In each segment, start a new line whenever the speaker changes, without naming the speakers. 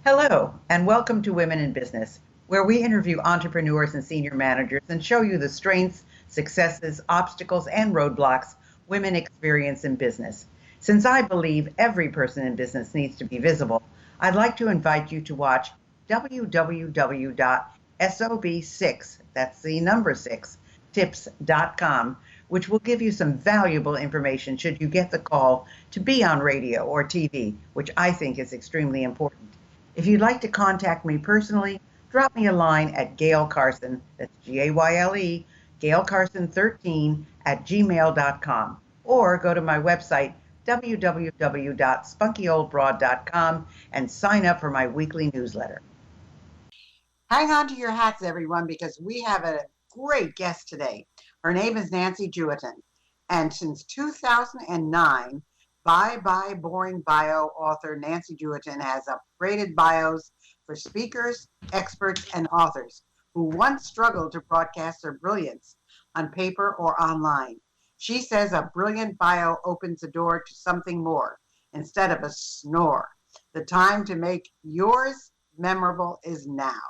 Hello, and welcome to Women in Business, where we interview entrepreneurs and senior managers and show you the strengths, successes, obstacles, and roadblocks women experience in business. Since I believe every person in business needs to be visible, I'd like to invite you to watch www.sob6, that's the number 6, tips.com, which will give you some valuable information should you get the call to be on radio or TV, which I think is extremely important. If you'd like to contact me personally, drop me a line at Gayle Carson, that's Gayle, Gayle Carson 13 at gmail.com, or go to my website, www.spunkyoldbroad.com, and sign up for my weekly newsletter. Hang on to your hats, everyone, because we have a great guest today. Her name is Nancy Juetten, and since 2009, Bye Bye Boring Bio author Nancy Juetten has upgraded bios for speakers, experts, and authors who once struggled to broadcast their brilliance on paper or online. She says a brilliant bio opens the door to something more instead of a snore. The time to make yours memorable is now.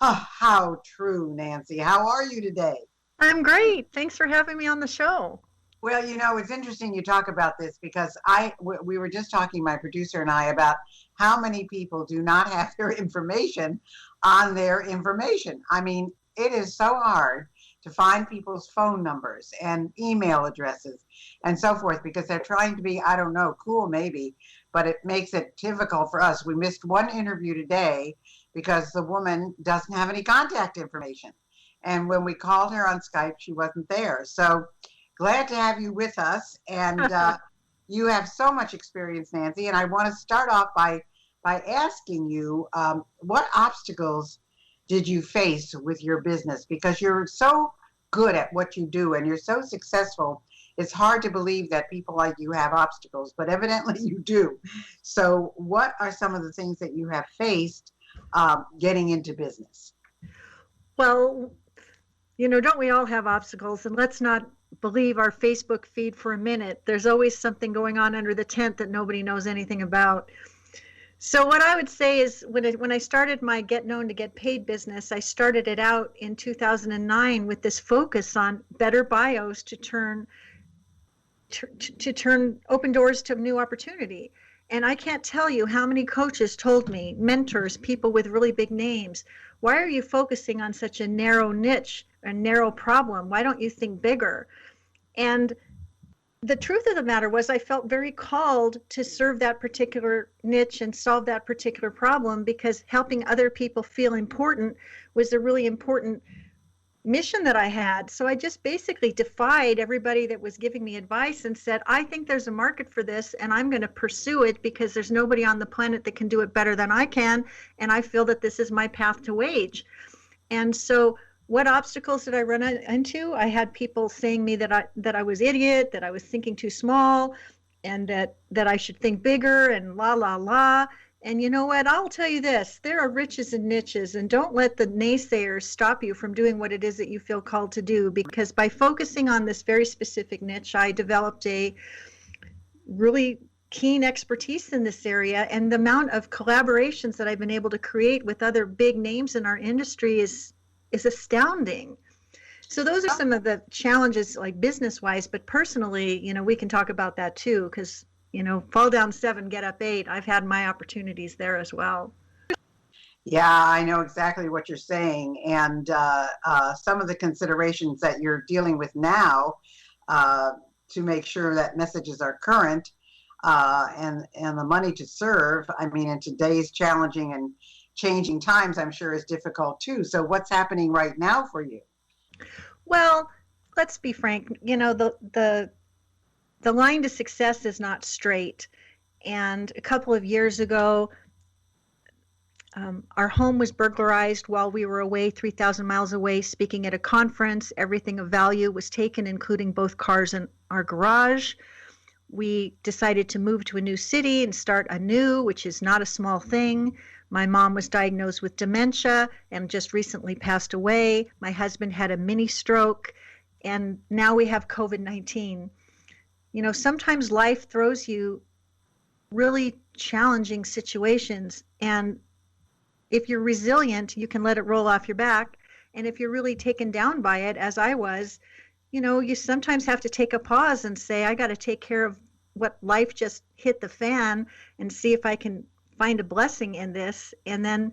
Oh, how true, Nancy. How are you today?
I'm great. Thanks for having me on the show.
Well, it's interesting you talk about this because we were just talking, my producer and I, about how many people do not have their information on their information. I mean, it is so hard to find people's phone numbers and email addresses and so forth because they're trying to be, I don't know, cool maybe, but it makes it difficult for us. We missed one interview today because the woman doesn't have any contact information. And when we called her on Skype, she wasn't there. So glad to have you with us, and you have so much experience, Nancy, and I want to start off by asking you, what obstacles did you face with your business? Because you're so good at what you do, and you're so successful, it's hard to believe that people like you have obstacles, but evidently you do. So what are some of the things that you have faced getting into business?
Well, don't we all have obstacles? And let's not believe our Facebook feed for a minute. There's always something going on under the tent that nobody knows anything about. So what I would say is when I started my Get Known to Get Paid business, I started it out in 2009 with this focus on better bios to turn open doors to new opportunity. And I can't tell you how many coaches told me, mentors, people with really big names, why are you focusing on such a narrow niche, a narrow problem? Why don't you think bigger? And the truth of the matter was I felt very called to serve that particular niche and solve that particular problem because helping other people feel important was a really important mission that I had. So I just basically defied everybody that was giving me advice and said, I think there's a market for this and I'm going to pursue it because there's nobody on the planet that can do it better than I can. And I feel that this is my path to wage. And so what obstacles did I run into? I had people saying me that I was idiot, that I was thinking too small, and that I should think bigger and la, la, la. And you know what? I'll tell you this, there are riches and niches, and don't let the naysayers stop you from doing what it is that you feel called to do, because by focusing on this very specific niche, I developed a really keen expertise in this area, and the amount of collaborations that I've been able to create with other big names in our industry is astounding. So those are some of the challenges, like business-wise, but personally, we can talk about that too, because fall down 7, get up 8. I've had my opportunities there as well.
Yeah, I know exactly what you're saying. And some of the considerations that you're dealing with now to make sure that messages are current and the money to serve, I mean, in today's challenging and changing times, I'm sure is difficult too. So what's happening right now for you?
Well, let's be frank, the line to success is not straight. And a couple of years ago, our home was burglarized while we were away, 3,000 miles away, speaking at a conference. Everything of value was taken, including both cars and our garage. We decided to move to a new city and start anew, which is not a small thing. My mom was diagnosed with dementia and just recently passed away. My husband had a mini stroke, and now we have COVID-19. Sometimes life throws you really challenging situations. And if you're resilient, you can let it roll off your back. And if you're really taken down by it, as I was, you sometimes have to take a pause and say, I got to take care of what life just hit the fan and see if I can find a blessing in this, and then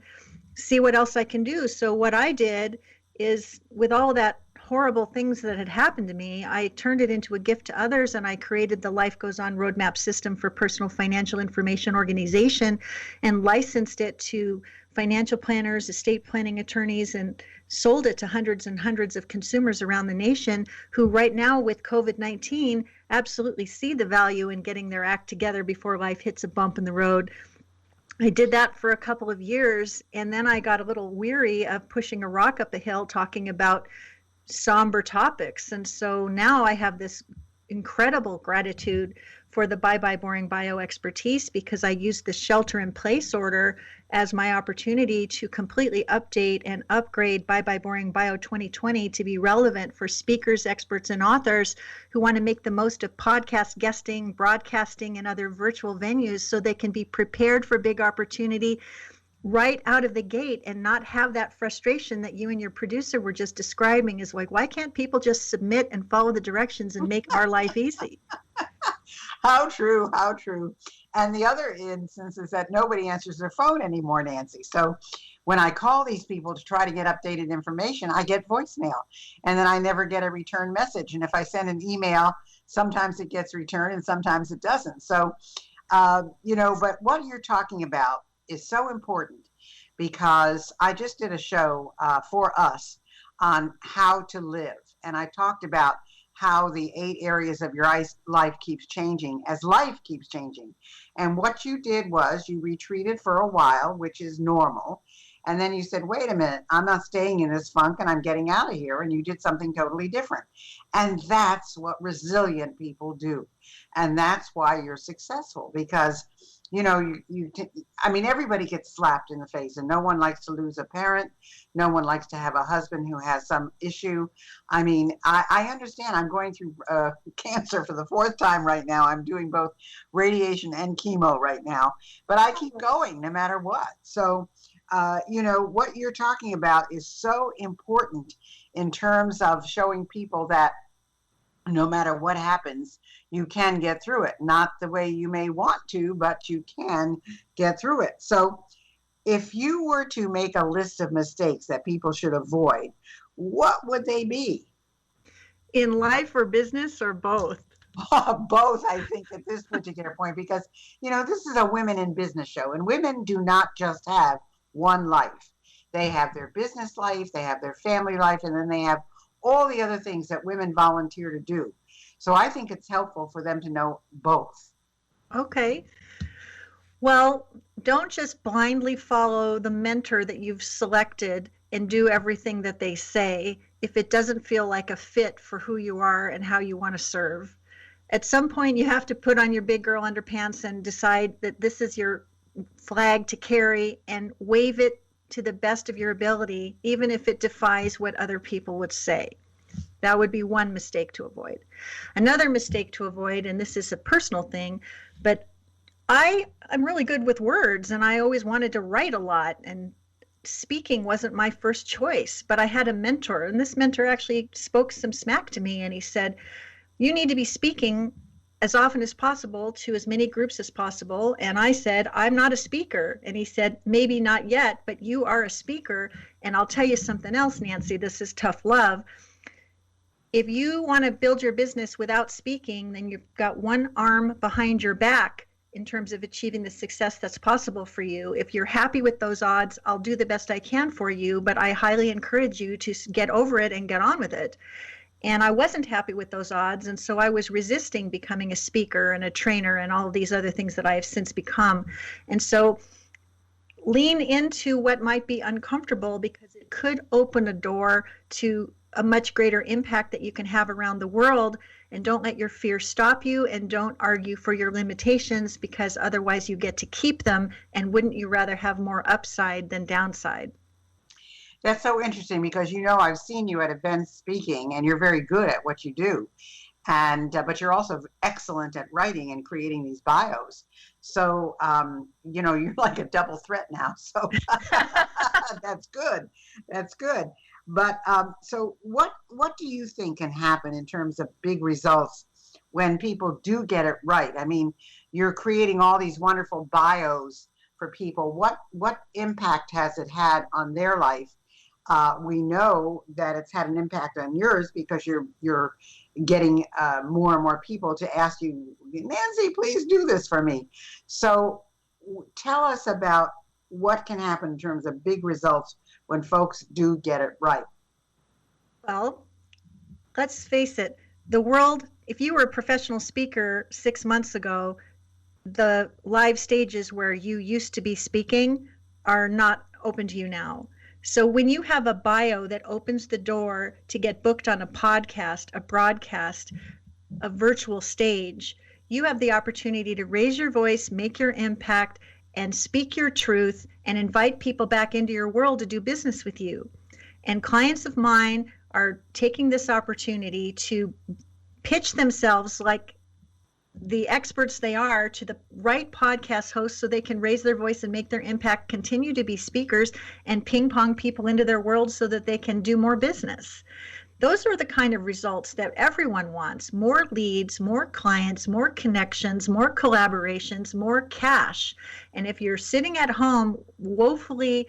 see what else I can do. So what I did is, with all that horrible things that had happened to me, I turned it into a gift to others, and I created the Life Goes On roadmap system for personal financial information organization and licensed it to financial planners, estate planning attorneys, and sold it to hundreds and hundreds of consumers around the nation who right now with COVID-19 absolutely see the value in getting their act together before life hits a bump in the road. I did that for a couple of years, and then I got a little weary of pushing a rock up a hill talking about somber topics. And so now I have this incredible gratitude for the Bye Bye Boring Bio expertise, because I used the shelter in place order as my opportunity to completely update and upgrade Bye Bye Boring Bio 2020 to be relevant for speakers, experts, and authors who want to make the most of podcast guesting, broadcasting, and other virtual venues so they can be prepared for big opportunity right out of the gate and not have that frustration that you and your producer were just describing. Is like, why can't people just submit and follow the directions and make our life easy?
How true, how true. And the other instance is that nobody answers their phone anymore, Nancy. So when I call these people to try to get updated information, I get voicemail, and then I never get a return message. And if I send an email, sometimes it gets returned and sometimes it doesn't. So, but what you're talking about is so important, because I just did a show for us on how to live. And I talked about how the 8 areas of your life keeps changing as life keeps changing. And what you did was you retreated for a while, which is normal. And then you said, wait a minute, I'm not staying in this funk and I'm getting out of here. And you did something totally different. And that's what resilient people do. And that's why you're successful, because everybody gets slapped in the face, and no one likes to lose a parent. No one likes to have a husband who has some issue. I understand. I'm going through cancer for the 4th time right now. I'm doing both radiation and chemo right now, but I keep going no matter what. So, what you're talking about is so important in terms of showing people that no matter what happens, you can get through it. Not the way you may want to, but you can get through it. So if you were to make a list of mistakes that people should avoid, what would they be?
In life or business, or both?
Both, I think, at this particular point, because, this is a women in business show, and women do not just have one life. They have their business life, they have their family life, and then they have all the other things that women volunteer to do. So I think it's helpful for them to know both.
Okay. Well, don't just blindly follow the mentor that you've selected and do everything that they say if it doesn't feel like a fit for who you are and how you want to serve. At some point, you have to put on your big girl underpants and decide that this is your flag to carry, and wave it to the best of your ability, even if it defies what other people would say. That would be one mistake to avoid. Another mistake to avoid, and this is a personal thing, but I'm really good with words, and I always wanted to write a lot, and speaking wasn't my first choice, but I had a mentor, and this mentor actually spoke some smack to me, and he said, you need to be speaking as often as possible to as many groups as possible. And I said, I'm not a speaker. And he said, maybe not yet, but you are a speaker. And I'll tell you something else, Nancy, this is tough love. If you want to build your business without speaking, then you've got one arm behind your back in terms of achieving the success that's possible for you. If you're happy with those odds, I'll do the best I can for you, but I highly encourage you to get over it and get on with it. And I wasn't happy with those odds, and so I was resisting becoming a speaker and a trainer and all of these other things that I have since become. And so lean into what might be uncomfortable, because it could open a door to a much greater impact that you can have around the world. And don't let your fear stop you, and don't argue for your limitations, because otherwise you get to keep them. And wouldn't you rather have more upside than downside?
That's so interesting, because I've seen you at events speaking, and you're very good at what you do. And but you're also excellent at writing and creating these bios. So you're like a double threat now. So that's good. That's good. But so what do you think can happen in terms of big results when people do get it right? I mean, you're creating all these wonderful bios for people. What impact has it had on their life? We know that it's had an impact on yours because you're getting more and more people to ask you, Nancy, please do this for me. So tell us about what can happen in terms of big results when folks do get it right.
Well, let's face it, the world, if you were a professional speaker 6 months ago, the live stages where you used to be speaking are not open to you now. So when you have a bio that opens the door to get booked on a podcast, a broadcast, a virtual stage, you have the opportunity to raise your voice, make your impact, and speak your truth and invite people back into your world to do business with you. And clients of mine are taking this opportunity to pitch themselves like the experts they are to the right podcast hosts so they can raise their voice and make their impact, continue to be speakers, and ping pong people into their world so that they can do more business. Those are the kind of results that everyone wants: more leads, more clients, more connections, more collaborations, more cash. And if you're sitting at home woefully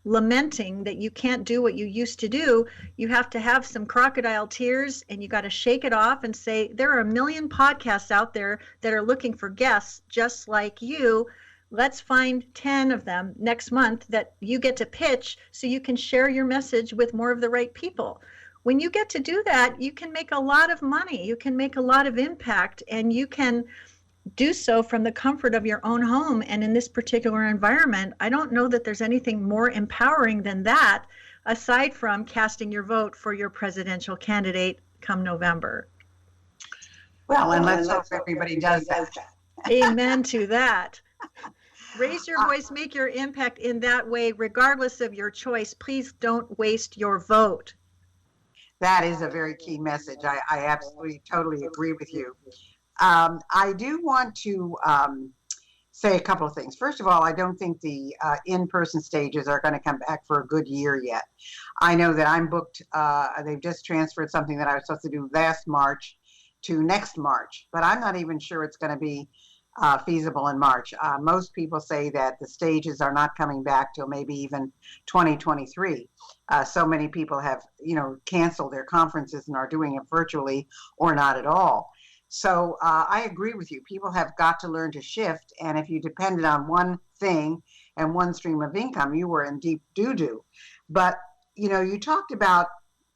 lamenting that you can't do what you used to do, you have to have some crocodile tears and you got to shake it off and say, there are a million podcasts out there that are looking for guests just like you. Let's find 10 of them next month that you get to pitch so you can share your message with more of the right people. When you get to do that, you can make a lot of money, you can make a lot of impact, and you can do so from the comfort of your own home. And in this particular environment, I don't know that there's anything more empowering than that, aside from casting your vote for your presidential candidate come November.
Well, and let's hope everybody does that.
Amen to that. Raise your voice, make your impact in that way, regardless of your choice. Please don't waste your vote.
That is a very key message. I absolutely, totally agree with you. I do want to say a couple of things. First of all, I don't think the in-person stages are going to come back for a good year yet. I know that I'm booked. They've just transferred something that I was supposed to do last March to next March, but I'm not even sure it's going to be feasible in March. Most people say that the stages are not coming back till maybe even 2023. So many people have, canceled their conferences and are doing it virtually or not at all. So I agree with you. People have got to learn to shift. And if you depended on one thing and one stream of income, you were in deep doo-doo. But, you talked about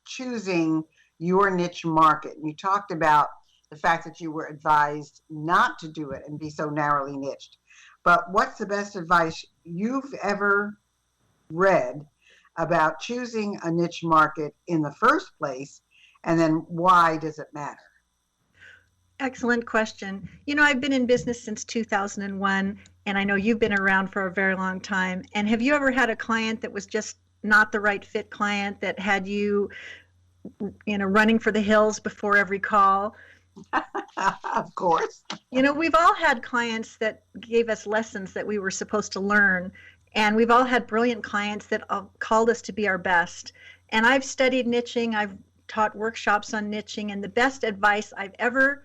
choosing your niche market. You talked about the fact that you were advised not to do it and be so narrowly niched. But what's the best advice you've ever read about choosing a niche market in the first place? And then why does it matter?
Excellent question. I've been in business since 2001, and I know you've been around for a very long time. And have you ever had a client that was just not the right fit client that had you, running for the hills before every call?
Of course.
We've all had clients that gave us lessons that we were supposed to learn. And we've all had brilliant clients that called us to be our best. And I've studied niching. I've taught workshops on niching. And the best advice I've ever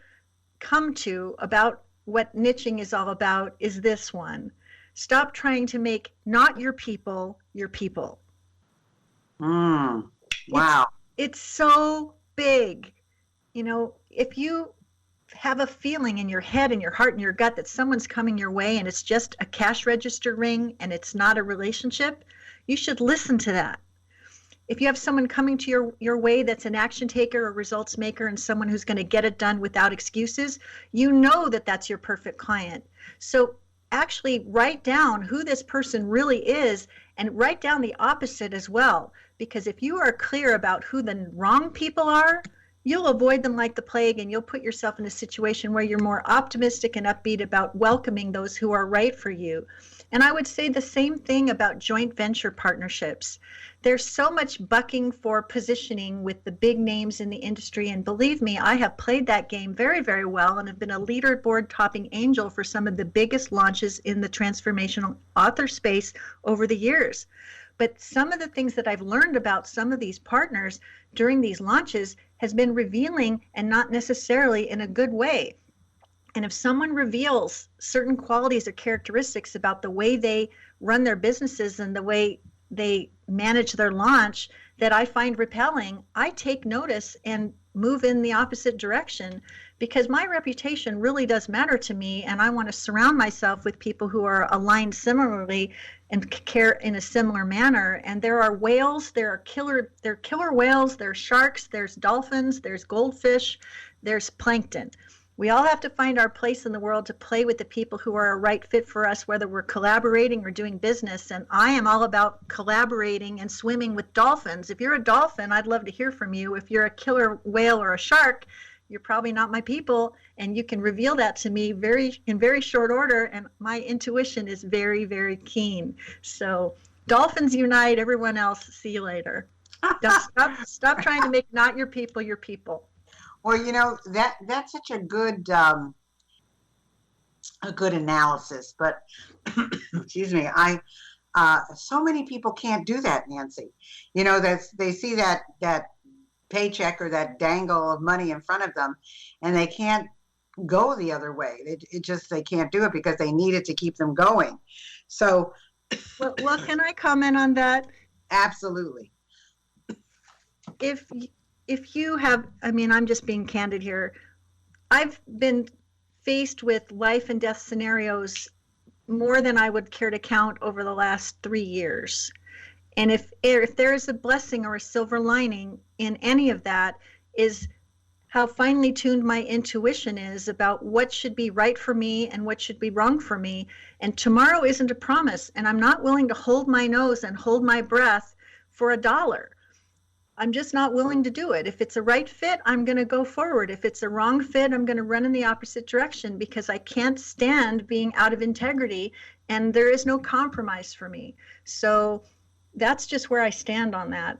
come to about what niching is all about is this one: stop trying to make not your people your people.
Wow.
It's so big. If you have a feeling in your head and your heart and your gut that someone's coming your way and it's just a cash register ring and it's not a relationship, you should listen to that. If you have someone coming to your way that's an action taker, a results maker, and someone who's going to get it done without excuses, you know that that's your perfect client. So actually write down who this person really is and write down the opposite as well. Because if you are clear about who the wrong people are, you'll avoid them like the plague, and you'll put yourself in a situation where you're more optimistic and upbeat about welcoming those who are right for you. And I would say the same thing about joint venture partnerships. There's so much bucking for positioning with the big names in the industry. And believe me, I have played that game very, very well and have been a leaderboard topping angel for some of the biggest launches in the transformational author space over the years. But some of the things that I've learned about some of these partners during these launches has been revealing, and not necessarily in a good way. And if someone reveals certain qualities or characteristics about the way they run their businesses and the way they manage their launch that I find repelling, I take notice and move in the opposite direction, because my reputation really does matter to me, and I want to surround myself with people who are aligned similarly and care in a similar manner. And there are whales, there are killer whales, there's sharks, there's dolphins, there's goldfish, there's plankton. We all have to find our place in the world to play with the people who are a right fit for us, whether we're collaborating or doing business. And I am all about collaborating and swimming with dolphins. If you're a dolphin, I'd love to hear from you. If you're a killer whale or a shark, you're probably not my people. And you can reveal that to me in very short order. And my intuition is very, very keen. So dolphins unite, everyone else, see you later. Don't stop trying to make not your people your people.
Well, you know, that's such a good analysis, but excuse me, so many people can't do that, Nancy. You know, they see that paycheck or that dangle of money in front of them, and they can't go the other way. They can't do it because they need it to keep them going. So,
well, can I comment on that?
Absolutely.
If you have, I mean, I'm just being candid here. I've been faced with life and death scenarios more than I would care to count over the last 3 years. And if there is a blessing or a silver lining in any of that, is how finely tuned my intuition is about what should be right for me and what should be wrong for me. And tomorrow isn't a promise, and I'm not willing to hold my nose and hold my breath for $1. I'm just not willing to do it. If it's a right fit, I'm going to go forward. If it's a wrong fit, I'm going to run in the opposite direction, because I can't stand being out of integrity, and there is no compromise for me. So that's just where I stand on that.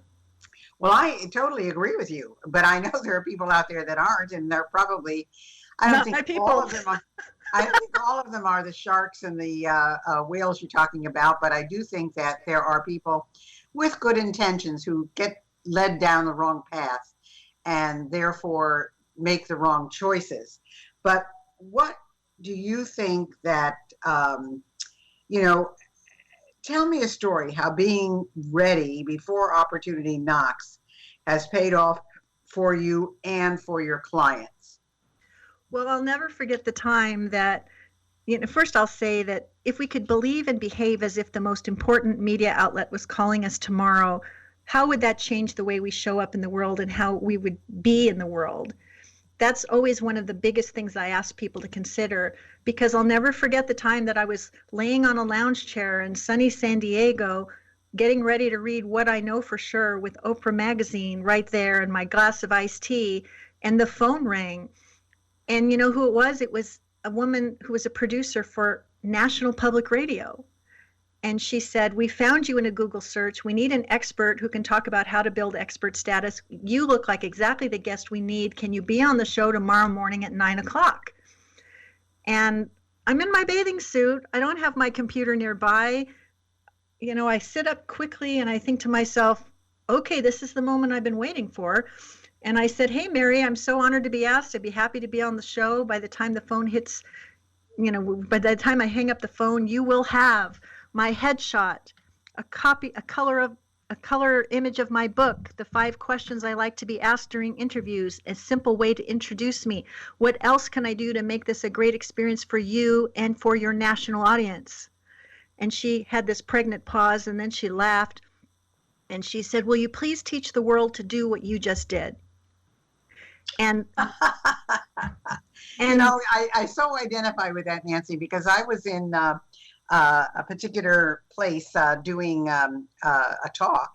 Well, I totally agree with you, but I know there are people out there that aren't, and they're probably, I don't think all of them are the sharks and the whales you're talking about, but I do think that there are people with good intentions who get led down the wrong path and therefore make the wrong choices. But what do you think that, you know, tell me a story how being ready before opportunity knocks has paid off for you and for your clients.
Well, I'll never forget the time that, you know, first I'll say that if we could believe and behave as if the most important media outlet was calling us tomorrow, how would that change the way we show up in the world and how we would be in the world? That's always one of the biggest things I ask people to consider, because I'll never forget the time that I was laying on a lounge chair in sunny San Diego, getting ready to read What I Know for Sure with Oprah magazine right there and my glass of iced tea, and the phone rang. And you know who it was? It was a woman who was a producer for National Public Radio. And she said, "We found you in a Google search. We need an expert who can talk about how to build expert status. You look like exactly the guest we need. Can you be on the show tomorrow morning at 9 o'clock? And I'm in my bathing suit. I don't have my computer nearby. You know, I sit up quickly and I think to myself, okay, this is the moment I've been waiting for. And I said, "Hey, Mary, I'm so honored to be asked. I'd be happy to be on the show. By the time the phone hits, you know, by the time I hang up the phone, you will have my headshot, a color image of my book, the 5 questions I like to be asked during interviews, a simple way to introduce me. What else can I do to make this a great experience for you and for your national audience?" And she had this pregnant pause, and then she laughed, and she said, "Will you please teach the world to do what you just did?" And
you know, I so identify with that, Nancy, because I was in a particular place doing a talk,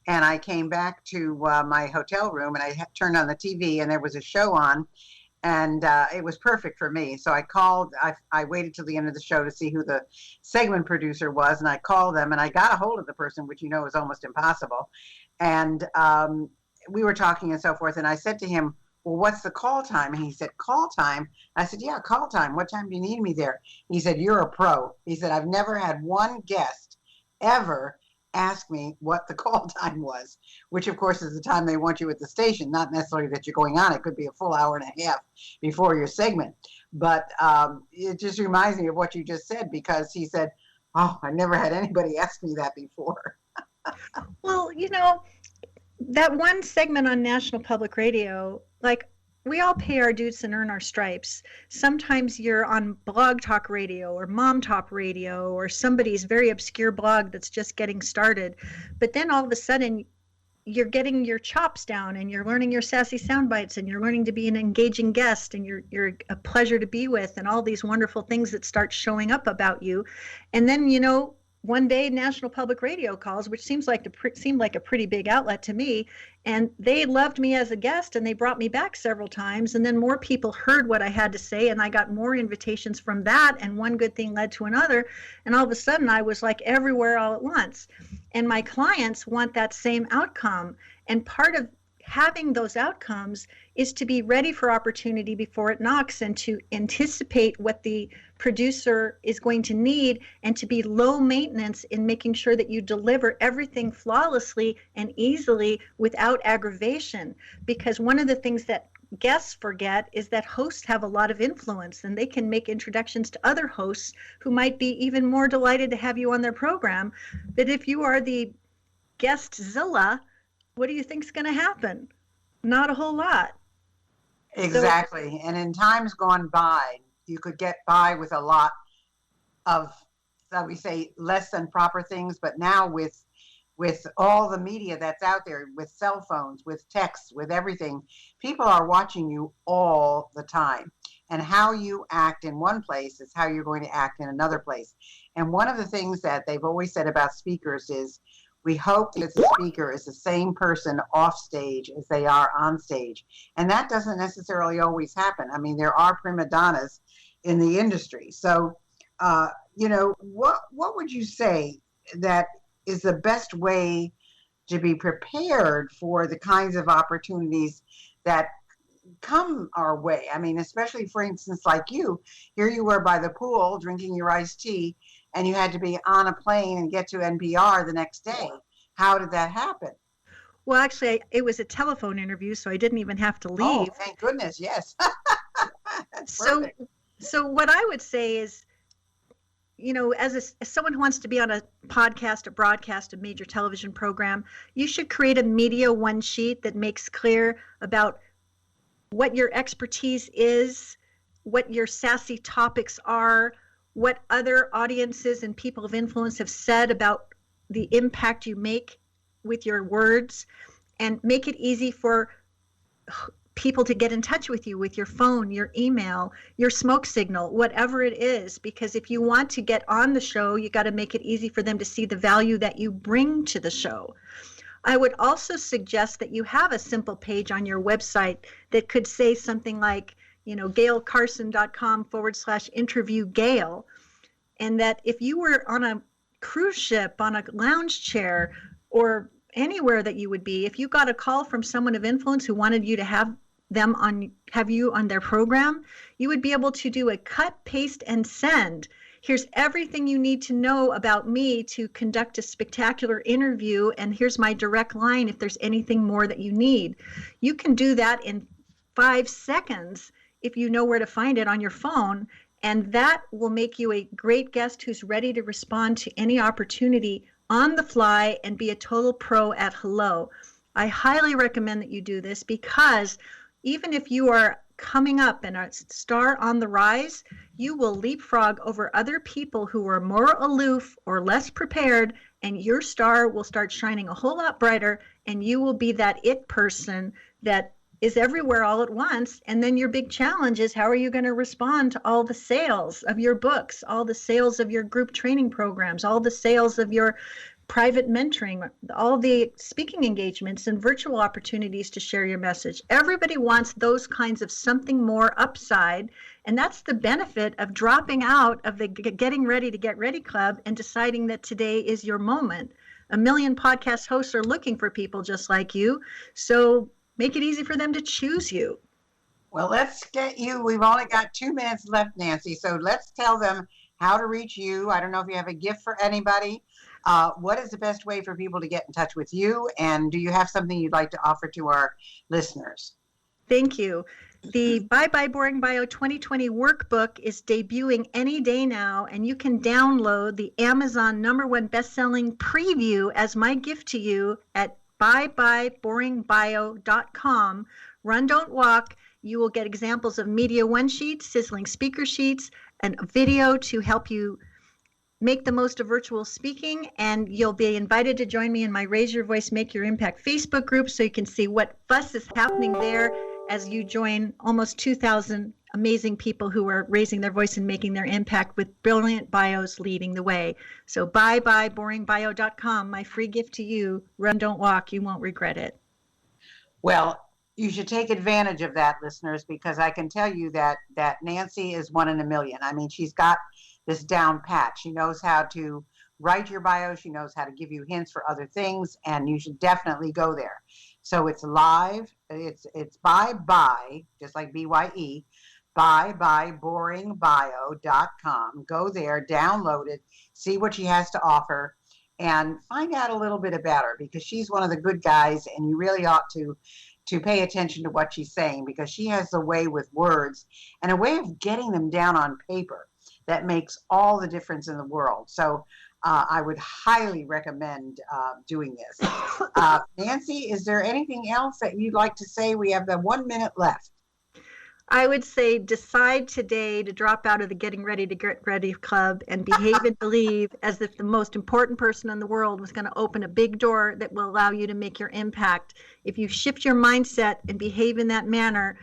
and I came back to my hotel room, and I turned on the TV, and there was a show on, And it was perfect for me. So I called, I waited till the end of the show to see who the segment producer was. And I called them and I got a hold of the person, which is almost impossible. And we were talking and so forth. And I said to him, well, what's the call time? And he said, call time? I said, yeah, call time. What time do you need me there? He said, you're a pro. He said, I've never had one guest ever ask me what the call time was, which of course is the time they want you at the station, not necessarily that you're going on. It could be a full hour and a half before your segment. But it just reminds me of what you just said, because he said, oh, I never had anybody ask me that before.
Well, that one segment on National Public Radio, like, we all pay our dues and earn our stripes. Sometimes you're on Blog Talk Radio or Mom Talk Radio or somebody's very obscure blog that's just getting started. But then all of a sudden, you're getting your chops down and you're learning your sassy sound bites and you're learning to be an engaging guest and you're a pleasure to be with and all these wonderful things that start showing up about you. And then, one day National Public Radio calls, which seemed like a pretty big outlet to me, and they loved me as a guest and they brought me back several times, and then more people heard what I had to say and I got more invitations from that, and one good thing led to another, and all of a sudden I was like everywhere all at once. And my clients want that same outcome, and part of having those outcomes is to be ready for opportunity before it knocks and to anticipate what the producer is going to need and to be low maintenance in making sure that you deliver everything flawlessly and easily without aggravation. Because one of the things that guests forget is that hosts have a lot of influence and they can make introductions to other hosts who might be even more delighted to have you on their program. But if you are the guestzilla, what do you think's going to happen? Not a whole lot.
Exactly. And in times gone by, you could get by with a lot of, shall we say, less than proper things. But now with all the media that's out there, with cell phones, with texts, with everything, people are watching you all the time. And how you act in one place is how you're going to act in another place. And one of the things that they've always said about speakers is, we hope that the speaker is the same person off stage as they are on stage. And that doesn't necessarily always happen. I mean, there are prima donnas in the industry. So, what would you say that is the best way to be prepared for the kinds of opportunities that come our way? I mean, especially, for instance, like you, here you were by the pool drinking your iced tea, and you had to be on a plane and get to NPR the next day. How did that happen?
Well, actually, it was a telephone interview, so I didn't even have to leave.
Oh, thank goodness, yes. That's perfect.
So what I would say is, as someone who wants to be on a podcast, a broadcast, a major television program, you should create a media one sheet that makes clear about what your expertise is, what your sassy topics are, what other audiences and people of influence have said about the impact you make with your words, and make it easy for people to get in touch with you with your phone, your email, your smoke signal, whatever it is. Because if you want to get on the show, you got to make it easy for them to see the value that you bring to the show. I would also suggest that you have a simple page on your website that could say something like, GayleCarson.com/interview Gayle. And that if you were on a cruise ship, on a lounge chair, or anywhere that you would be, if you got a call from someone of influence who wanted you to have you on their program, you would be able to do a cut, paste, and send. Here's everything you need to know about me to conduct a spectacular interview, and here's my direct line if there's anything more that you need. You can do that in 5 seconds if you know where to find it on your phone, and that will make you a great guest who's ready to respond to any opportunity on the fly and be a total pro at hello. I highly recommend that you do this, because even if you are coming up and a star on the rise, you will leapfrog over other people who are more aloof or less prepared, and your star will start shining a whole lot brighter, and you will be that it person that is everywhere all at once. And then your big challenge is, how are you going to respond to all the sales of your books, all the sales of your group training programs, all the sales of your private mentoring, all the speaking engagements and virtual opportunities to share your message. Everybody wants those kinds of something more upside. And that's the benefit of dropping out of the Getting Ready to Get Ready Club and deciding that today is your moment. A million podcast hosts are looking for people just like you. So make it easy for them to choose you.
Well, let's get you. We've only got 2 minutes left, Nancy. So let's tell them how to reach you. I don't know if you have a gift for anybody. What is the best way for people to get in touch with you? And do you have something you'd like to offer to our listeners?
Thank you. The Bye Bye Boring Bio 2020 workbook is debuting any day now, and you can download the Amazon #1 best-selling preview as my gift to you at byebyeboringbio.com. Run, don't walk. You will get examples of Media One sheets, sizzling speaker sheets, and a video to help you make the most of virtual speaking, and you'll be invited to join me in my Raise Your Voice, Make Your Impact Facebook group so you can see what fuss is happening there as you join almost 2,000 amazing people who are raising their voice and making their impact with brilliant bios leading the way. So byebyeboringbio.com, my free gift to you. Run, don't walk. You won't regret it.
Well, you should take advantage of that, listeners, because I can tell you that Nancy is 1 in a million. I mean, she's got this down pat. She knows how to write your bio. She knows how to give you hints for other things, and you should definitely go there. So it's live. It's bye, just like BYE, byebyeboringbio.com. Go there, download it, see what she has to offer, and find out a little bit about her, because she's one of the good guys, and you really ought to pay attention to what she's saying, because she has a way with words and a way of getting them down on paper that makes all the difference in the world. So I would highly recommend doing this. Nancy, is there anything else that you'd like to say? We have the 1 minute left.
I would say decide today to drop out of the Getting Ready to Get Ready Club and behave and believe as if the most important person in the world was going to open a big door that will allow you to make your impact. If you shift your mindset and behave in that manner,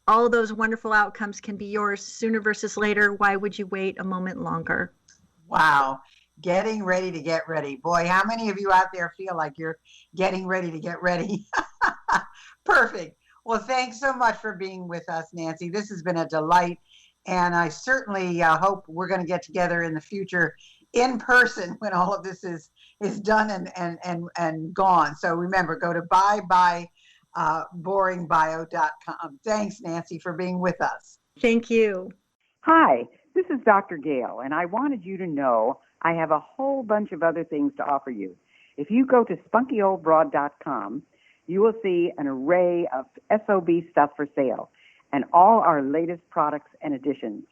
all those wonderful outcomes can be yours sooner versus later. Why would you wait a moment longer?
Wow. Getting ready to get ready. Boy, how many of you out there feel like you're getting ready to get ready? Perfect. Well, thanks so much for being with us, Nancy. This has been a delight, and I certainly hope we're going to get together in the future in person when all of this is done and gone. So remember, go to byebyeboringbio.com. Thanks, Nancy, for being with us.
Thank you.
Hi, this is Dr. Gayle, and I wanted you to know I have a whole bunch of other things to offer you. If you go to spunkyoldbroad.com, you will see an array of SOB stuff for sale and all our latest products and additions.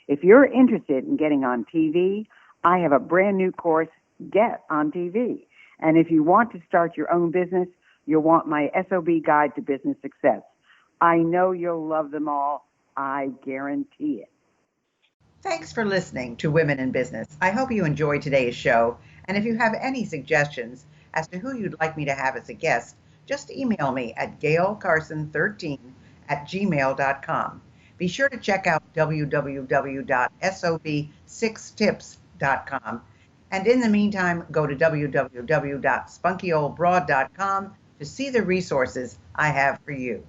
If you're interested in getting on TV, I have a brand new course, Get on TV. And if you want to start your own business, you'll want my SOB Guide to Business Success. I know you'll love them all. I guarantee it.
Thanks for listening to Women in Business. I hope you enjoyed today's show. And if you have any suggestions as to who you'd like me to have as a guest, just email me at gaylecarson13@gmail.com. Be sure to check out www.sob6tips.com. And in the meantime, go to www.spunkyoldbroad.com to see the resources I have for you.